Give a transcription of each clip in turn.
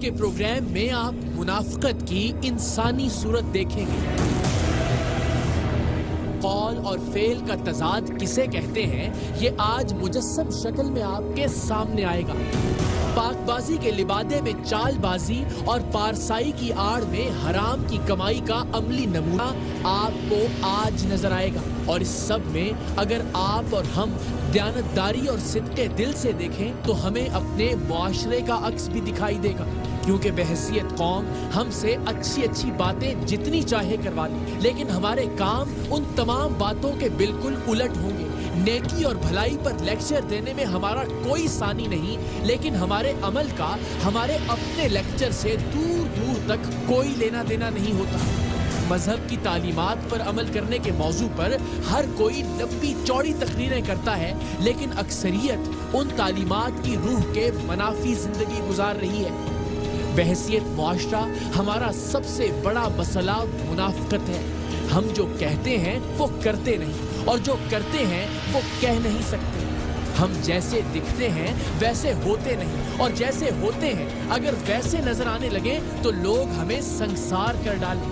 کے پروگرام میں آپ منافقت کی انسانی صورت دیکھیں گے۔ قول اور فعل کا تضاد کسے کہتے ہیں یہ آج مجسم شکل میں آپ کے سامنے آئے گا۔ پاک بازی کے لبادے میں چال بازی اور پارسائی کی آڑ میں حرام کی کمائی کا عملی نمونہ آپ کو آج نظر آئے گا، اور اس سب میں اگر آپ اور ہم دیانتداری اور صدقے دل سے دیکھیں تو ہمیں اپنے معاشرے کا عکس بھی دکھائی دے گا، کیونکہ بحیثیت قوم ہم سے اچھی اچھی باتیں جتنی چاہے کروا لیں، لیکن ہمارے کام ان تمام باتوں کے بالکل الٹ ہوں گے۔ نیکی اور بھلائی پر لیکچر دینے میں ہمارا کوئی ثانی نہیں، لیکن ہمارے عمل کا ہمارے اپنے لیکچر سے دور دور تک کوئی لینا دینا نہیں ہوتا۔ مذہب کی تعلیمات پر عمل کرنے کے موضوع پر ہر کوئی لمبی چوڑی تقریریں کرتا ہے، لیکن اکثریت ان تعلیمات کی روح کے منافی زندگی گزار رہی ہے۔ بحیثیت معاشرہ ہمارا سب سے بڑا مسئلہ منافقت ہے۔ ہم جو کہتے ہیں وہ کرتے نہیں، اور جو کرتے ہیں وہ کہہ نہیں سکتے۔ ہم جیسے دکھتے ہیں ویسے ہوتے نہیں، اور جیسے ہوتے ہیں اگر ویسے نظر آنے لگے تو لوگ ہمیں سنسار کر ڈالیں،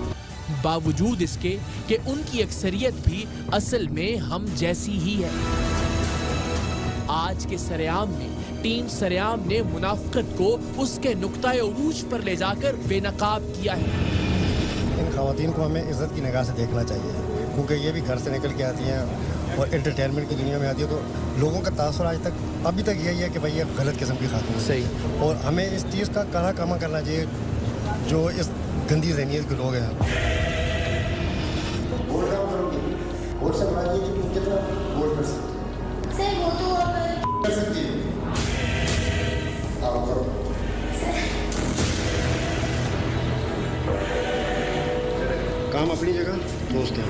باوجود اس کے کہ ان کی اکثریت بھی اصل میں ہم جیسی ہی ہے۔ آج کے سرعام میں ٹیم سرعام نے منافقت کو اس کے نقطۂ عروج پر لے جا کر بے نقاب کیا ہے۔ ان خواتین کو ہمیں عزت کی نگاہ سے دیکھنا چاہیے، کیونکہ یہ بھی گھر سے نکل کے آتی ہیں اور انٹرٹینمنٹ کی دنیا میں آتی ہے، تو لوگوں کا تاثر آج تک ابھی تک یہی ہے کہ بھائی یہ غلط قسم کی خاتون ہے۔ صحیح۔ اور ہمیں اس چیز کا کڑا کام کرنا چاہیے جو اس گندی ذہنیت کے لوگ ہیں۔ کام اپنی جگہ دوست ہیں۔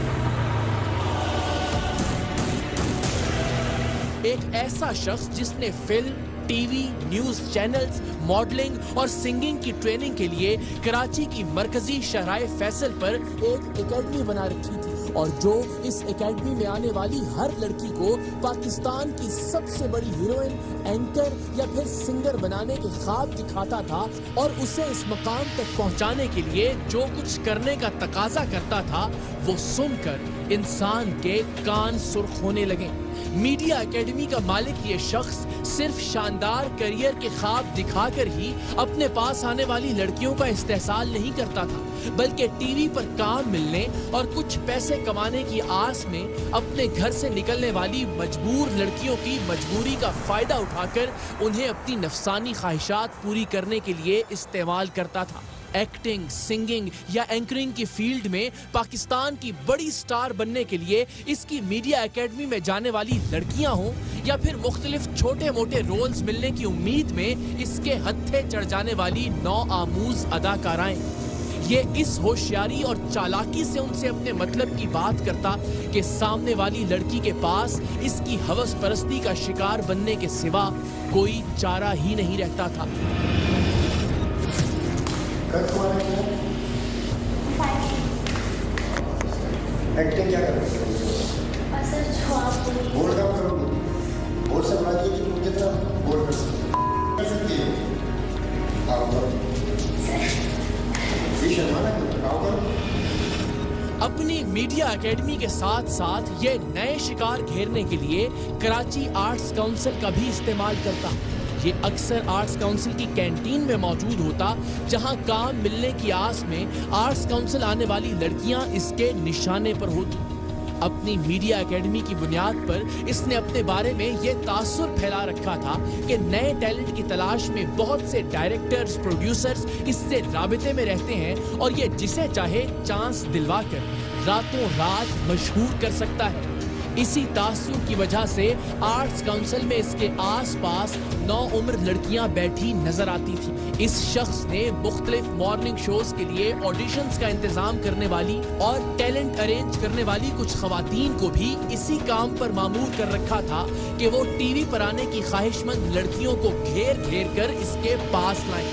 ایک ایسا شخص جس نے film, T V, news channels, modelling اور سنگنگ کی ٹریننگ کے لیے کراچی کی مرکزی شاہراہ فیصل پر ایک اکیڈمی بنا رکھی تھی، اور جو اس اکیڈمی میں آنے والی ہر لڑکی کو پاکستان کی سب سے بڑی ہیروئن، اینکر یا پھر سنگر بنانے کے خواب دکھاتا تھا، اور اسے اس مقام تک پہنچانے کے لیے جو کچھ کرنے کا تقاضا کرتا تھا وہ سن کر انسان کے کان سرخ ہونے لگے۔ میڈیا اکیڈمی کا مالک یہ شخص صرف شاندار کیریئر کے خواب دکھا کر ہی اپنے پاس آنے والی لڑکیوں کا استحصال نہیں کرتا تھا، بلکہ ٹی وی پر کام ملنے اور کچھ پیسے کمانے کی آس میں اپنے گھر سے نکلنے والی مجبور لڑکیوں کی مجبوری کا فائدہ اٹھا کر انہیں اپنی نفسانی خواہشات پوری کرنے کے لیے استعمال کرتا تھا۔ ایکٹنگ، سنگنگ یا اینکرنگ کی فیلڈ میں پاکستان کی بڑی سٹار بننے کے لیے اس کی میڈیا اکیڈمی میں جانے والی لڑکیاں ہوں، یا پھر مختلف چھوٹے موٹے رولز ملنے کی امید میں اس کے ہتھے چڑھ جانے والی نو آموز اداکارائیں، یہ اس ہوشیاری اور چالاکی سے ان سے اپنے مطلب کی بات کرتا کہ سامنے والی لڑکی کے پاس اس کی ہوس پرستی کا شکار بننے کے سوا کوئی چارہ ہی نہیں رہتا تھا۔ ایکٹنگ کیا کر رہے بورڈ کا کرو گی، بورڈ سے بنا دیے کہ تم کتنا بورڈ کر سکتی ہو، آؤ کرو، یہ شرمانا کیوں، آؤ کرو۔ اپنی میڈیا اکیڈمی کے ساتھ ساتھ یہ نئے شکار گھیرنے کے لیے کراچی آرٹس کونسل کا بھی استعمال کرتا۔ یہ اکثر آرٹس کونسل کی کینٹین میں موجود ہوتا، جہاں کام ملنے کی آس میں آرٹس کونسل آنے والی لڑکیاں اس کے نشانے پر ہوتی۔ اپنی میڈیا اکیڈمی کی بنیاد پر اس نے اپنے بارے میں یہ تاثر پھیلا رکھا تھا کہ نئے ٹیلنٹ کی تلاش میں بہت سے ڈائریکٹرز، پروڈیوسرز اس سے رابطے میں رہتے ہیں، اور یہ جسے چاہے چانس دلوا کر راتوں رات مشہور کر سکتا ہے۔ اسی تاثر کی وجہ سے آرٹس کونسل میں اس کے آس پاس نو عمر لڑکیاں بیٹھی نظر آتی تھی۔ اس شخص نے مختلف مارننگ شوز کے لیے آڈیشنز کا انتظام کرنے والی اور ٹیلنٹ ارینج کرنے والی کچھ خواتین کو بھی اسی کام پر مامور کر رکھا تھا کہ وہ ٹی وی پر آنے کی خواہش مند لڑکیوں کو گھیر گھیر کر اس کے پاس لائیں۔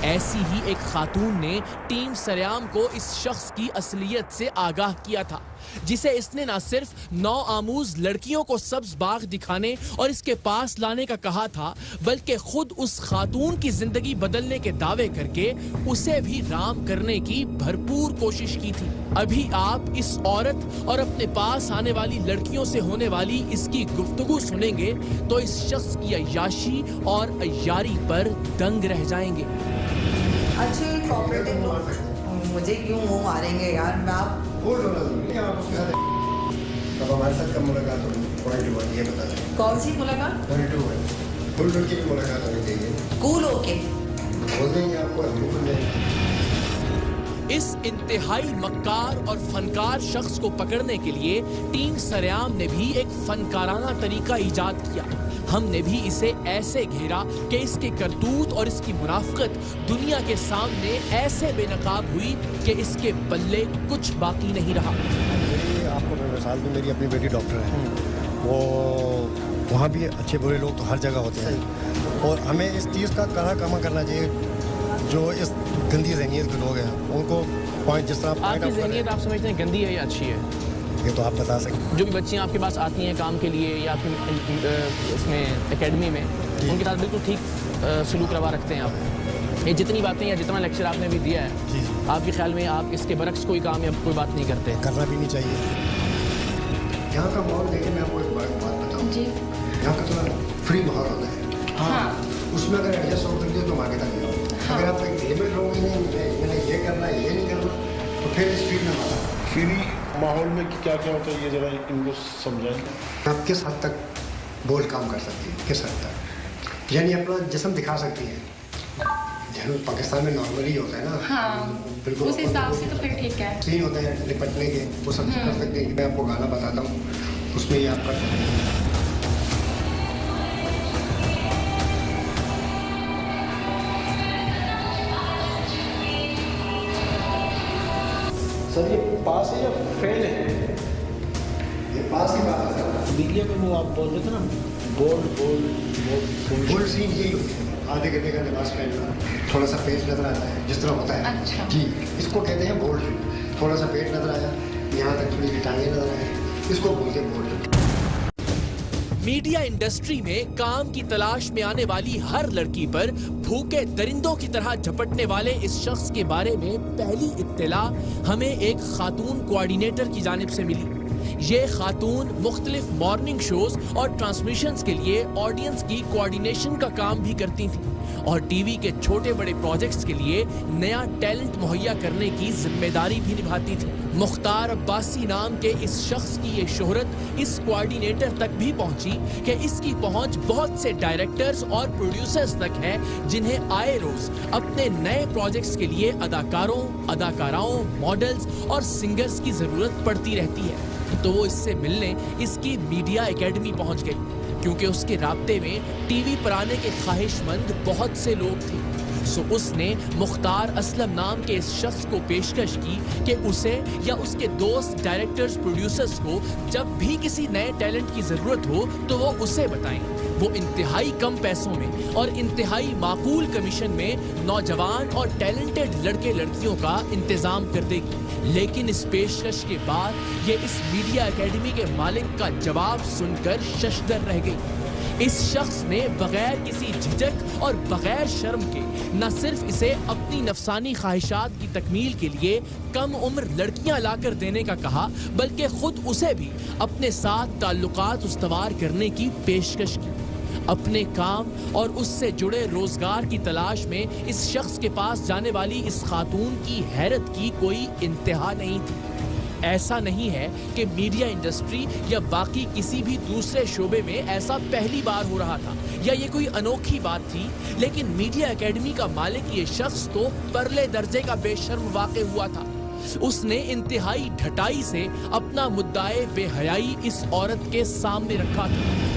ایسی ہی ایک خاتون نے ٹیم سریام کو اس شخص کی اصلیت سے آگاہ کیا تھا، جسے اس نے نہ صرف نو آموز لڑکیوں کو سبز باغ دکھانے اور اس کے پاس لانے کا کہا تھا، بلکہ خود اس خاتون کی زندگی بدلنے کے دعوے کر کے اسے بھی رام کرنے کی بھرپور کوشش کی تھی۔ ابھی آپ اس عورت اور اپنے پاس آنے والی لڑکیوں سے ہونے والی اس کی گفتگو سنیں گے تو اس شخص کی عیاشی اور عیاری پر دنگ رہ جائیں گے۔ اچھے کوآپریٹو لوگ مجھے کیوں منہ ماریں گے یار؟ میں آپ آپ اس کے ساتھ اب ہمارے ساتھ کب ملاقات ہوگی؟ پوائنٹ ون یہ بتا دیں۔ کون سی ملاقات؟ پوائنٹ ٹو ہے، فل لڑکی کی ملاقات ہونی چاہیے۔ کول ہو کے بول دیں گے آپ کو، ہم بھی بول دیں گے۔ اس انتہائی مکار اور فنکار شخص کو پکڑنے کے لیے ٹیم سریام نے بھی ایک فنکارانہ طریقہ ایجاد کیا۔ ہم نے بھی اسے ایسے گھیرا کہ اس کے کرتوت اور اس کی منافقت دنیا کے سامنے ایسے بے نقاب ہوئی کہ اس کے پلے کچھ باقی نہیں رہا۔ آپ کو میں مثال دوں، میری اپنی بیٹی ڈاکٹر ہے، وہ وہاں بھی اچھے برے لوگ تو ہر جگہ ہوتے ہیں، اور ہمیں اس چیز کا کام کرنا چاہیے۔ جو اس گندی ذہنیت کے لوگ ہیں ان کو پوائنٹ جس طرح آپ کی ذہنیت آپ سمجھتے ہیں گندی ہے یا اچھی ہے؟ یہ تو آپ بتا سکتے جو بھی بچیاں آپ کے پاس آتی ہیں کام کے لیے یا پھر اس میں اکیڈمی میں، ان کے ساتھ بالکل ٹھیک سلوک روا رکھتے ہیں آپ؟ یہ جتنی باتیں یا جتنا لیکچر آپ نے بھی دیا ہے، آپ کے خیال میں آپ اس کے برعکس کوئی کام یا کوئی بات نہیں کرتے؟ کرنا بھی نہیں چاہیے۔ یہاں کا ماحول دیکھیں، میں آپ کو ایک بات بتاؤں، یہاں کا تھوڑا فری ماحول ہوتا ہے، ہاں اس میں اگر ایڈجسٹ ہو سکتے تو آگے تک نہیں ہو۔ اگر آپ ایک لمٹ رہو گی نہیں، میں یہ کرنا ہے یہ نہیں کرنا، تو پھر اسپیڈ میں مانا۔ فری ماحول میں کیا کیا ہوتا ہے یہ ذرا ان کو سمجھائیں۔ آپ کس حد تک بول کام کر سکتی ہیں، کس حد تک، یعنی اپنا جسم دکھا سکتی ہیں۔ جہاں پاکستان میں نارملی ہوتا ہے نا، ہاں بالکل اس حساب سے تو پھر ٹھیک ہے۔ سین ہوتے ہیں نپٹنے کے، وہ سب کر سکتے ہیں۔ کہ میں آپ کو گانا بتاتا ہوں، اس میں یہ آپ کر سکتے ہیں۔ سر یہ پاس ہے یا فیل ہے؟ یہ پاس کی بات ہے۔ میڈیا میں وہ آپ بول رہے تھے نا، بولڈ سین یہی ہوتی ہے، آدھے گھنٹے کا لباس پہننا، تھوڑا سا پیٹ نظر آتا ہے جس طرح ہوتا ہے، اچھا جی اس کو کہتے ہیں بولڈ سین۔ تھوڑا سا پیٹ نظر آیا، یہاں تک تھوڑی ٹانگیں نظر آئے، اس کو بولتے ہیں بولڈ۔ میڈیا انڈسٹری میں کام کی تلاش میں آنے والی ہر لڑکی پر بھوکے درندوں کی طرح جھپٹنے والے اس شخص کے بارے میں پہلی اطلاع ہمیں ایک خاتون کوآرڈینیٹر کی جانب سے ملی۔ یہ خاتون مختلف مارننگ شوز اور ٹرانسمیشنز کے لیے آڈینس کی کوآرڈینیشن کا کام بھی کرتی تھیں اور ٹی وی کے چھوٹے بڑے پروجیکٹس کے لیے نیا ٹیلنٹ مہیا کرنے کی ذمہ داری بھی نبھاتی تھی۔ مختار عباسی نام کے اس شخص کی یہ شہرت اس کوآرڈینیٹر تک بھی پہنچی کہ اس کی پہنچ بہت سے ڈائریکٹرز اور پروڈیوسرز تک ہے، جنہیں آئے روز اپنے نئے پروجیکٹس کے لیے اداکاروں، اداکاراؤں، ماڈلز اور سنگرز کی ضرورت پڑتی رہتی ہے۔ تو وہ اس سے ملنے اس کی میڈیا اکیڈمی پہنچ گئی، کیونکہ اس کے رابطے میں ٹی وی پر آنے کے خواہش مند بہت سے لوگ تھے۔ سو اس نے مختار اسلم نام کے اس شخص کو پیشکش کی کہ اسے یا اس کے دوست ڈائریکٹرز پروڈیوسرز کو جب بھی کسی نئے ٹیلنٹ کی ضرورت ہو تو وہ اسے بتائیں۔ وہ انتہائی کم پیسوں میں اور انتہائی معقول کمیشن میں نوجوان اور ٹیلنٹڈ لڑکے لڑکیوں کا انتظام کر دے گی۔ لیکن اس پیشکش کے بعد یہ اس میڈیا اکیڈمی کے مالک کا جواب سن کر ششدر رہ گئی۔ اس شخص نے بغیر کسی جھجک اور بغیر شرم کے نہ صرف اسے اپنی نفسانی خواہشات کی تکمیل کے لیے کم عمر لڑکیاں لا کر دینے کا کہا، بلکہ خود اسے بھی اپنے ساتھ تعلقات استوار کرنے کی پیشکش کی۔ اپنے کام اور اس سے جڑے روزگار کی تلاش میں اس شخص کے پاس جانے والی اس خاتون کی حیرت کی کوئی انتہا نہیں تھی۔ ایسا نہیں ہے کہ میڈیا انڈسٹری یا باقی کسی بھی دوسرے شعبے میں ایسا پہلی بار ہو رہا تھا یا یہ کوئی انوکھی بات تھی، لیکن میڈیا اکیڈمی کا مالک یہ شخص تو پرلے درجے کا بے شرم واقع ہوا تھا۔ اس نے انتہائی ڈھٹائی سے اپنا مدعا بے حیائی اس عورت کے سامنے رکھا تھا۔